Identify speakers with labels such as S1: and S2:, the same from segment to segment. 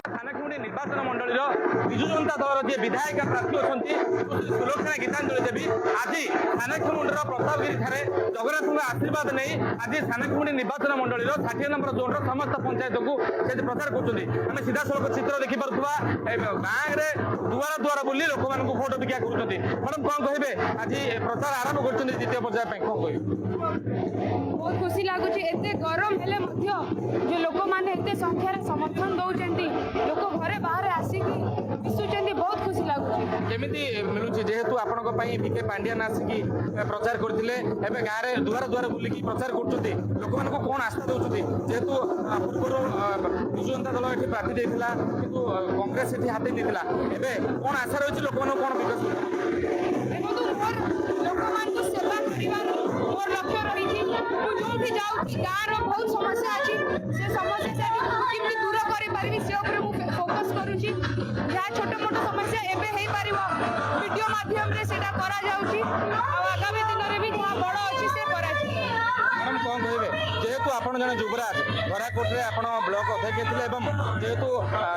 S1: थानाखिमुंडी निर्वाचन मंडल विजु जनता दल जी विधायिका प्रार्थी अच्छा सुलक्षणा गीतांजलि देवी आज थानाखिमुंडर प्रतापगिरी ठारे जगन्नाथ आशीर्वाद नहीं आज थानाखिमुंडी निर्वाचन मंडल 60 नंबर जोन समस्त पंचायत को से प्रचार कर सीधा सड़क चित्र देखिपा गाँव में दुआर दुआर बुली लोक मान भोट भिक्षा कर मैडम कौन कहे आज प्रचार आरंभ कर द्वितीय पर्याय कौन कह
S2: बहुत खुशी लगुच एत गरम हेले जो लोक मैंने एत संख्यार समर्थन दौरान लोक घरे बाहर आसिक मिशुंट बहुत खुशी लगुच
S1: केमी मिलूँ जेहेतु आपण बीके पांडियान आसिकी प्रचार करते गाँव में दुआर दुआर बुलिकी प्रचार कर लोक मान कौन आस्था दौरान जेहेतु पूर्व विजु जनता दल ये प्रार्थी देता कि कांग्रेस ये हाथी देता एवं कौन आशा रही लोक मान कौन विकास
S2: लोक सेवा कर मोर लक्ष्य रही जो जाऊँ गाँव बहुत समस्या अच्छी से समस्या से दूर कर फोकस करुँची जहाँ छोट मोट समस्या एवं हो पार वीडियो माध्यम आगामी दिन में भी जहाँ बड़ अच्छी से
S1: मैडम कौन कहे जेहेतु आप जन युवराज बराकोट में आप ब्लॉक अध्यक्ष थे जेहेतु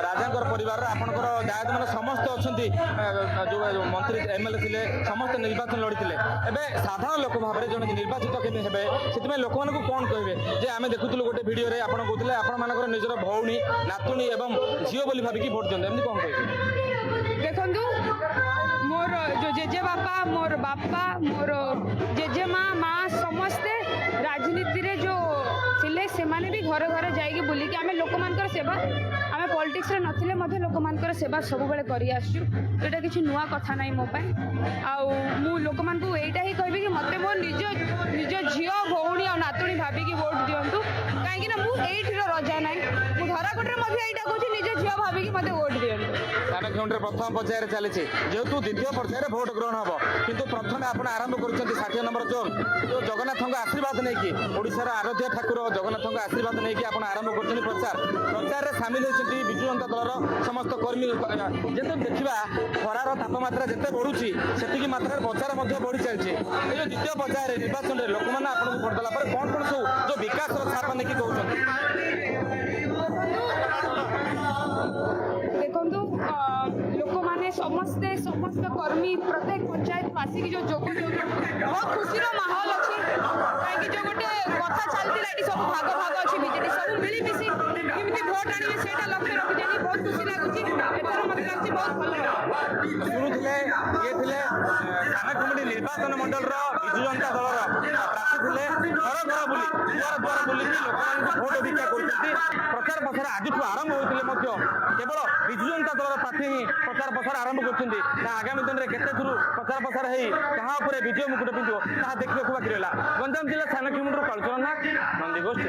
S1: राजा परिवार आपंकर दायित्व मैंने समस्त अच्छा जो मंत्री एमएलए थे समस्त निर्वाचन लड़ी एवं साधारण लोक भाव में जन निर्वाचित केमी हे से लोक मानक कौन कहे जे आम देखुलू गोटे भिडियो आप कहते आपर निजर भौणी नातुणी एवं झील बोली भाविकी भोट दिखाते एमती कौन कहे
S2: देखु मोर जो जेजे बापा मोर बापा मोर जेजेमा माँ समस्ते राजनीति रे जो थिले से माने भी घरे घरे जाइए बुलिकी आम लोक मान सेवा आम पॉलिटिक्स रे नथिले मध्य लोक मान सेवा सब बेले करि आसु एटा किछि नुआ कथा नाही मो पाई आउ मु लोक मान को एटा ही कहबी कि मते मोर निज झियो भौणी और नातुणी भाबी की वोट दियंतु काहे कि ना मु एठी रो रजा नाही मु धराकोट रे मध्य एटा कहछि निज झियो भाबी की मते वोट दियंतु
S1: थानाखिमुंडी प्रथम पर्यायर चली जेहेतु द्वितीय पर्यायर भोट ग्रहण हम किंतु प्रथम आप आरंभ कर 60 नंबर जोन जो जगन्नाथ आशीर्वाद नहीं ओडिशार आराध्य ठाकुर जगन्नाथ आशीर्वाद नहीं आप आरंभ कर प्रचार में सामिल होती विजु जनता दल समस्त कर्मी जिते देखा खरार तापमात्रा जिते बढ़ुची से मात्रा प्रचार बढ़ी चलती जो द्वितीय पर्यायर निर्वाचन में लोक मैंने आपको भोट देला कौन कौन सब जो विकास छाप नहीं कहते
S2: देखु लोक मैंने समस्ते समस्त कर्मी प्रत्येक पंचायत आसिक जो जोग बहुत खुशी माहौल अच्छी कहीं जो गोटे कथा चलती सब भाग भाग अच्छी बीजेडी सब मिलमिशी केमी भोट आने से लक्ष्य रखी बहुत खुशी लगुच एथर मत लगे बहुत भल
S1: शुणुले ये थे थानाखिमुंडी निर्वाचन मंडल विजु जनता दल प्रार्थी थे घर घर बुली दुआर दुआर बुलिकी लोक भोट भिक्षा कर प्रचार प्रसार आज आरंभ होते केवल विजु जनता दल प्रार्थी ही प्रचार प्रसार आरंभ कर आगामी दिन में केते थ्रू प्रचार प्रसार हो विजय मुकुट पिंधु देखा बाकी रहा गंजाम जिला थानाखिमुंडी कालचरण नाथ नंदीगोष्ठी।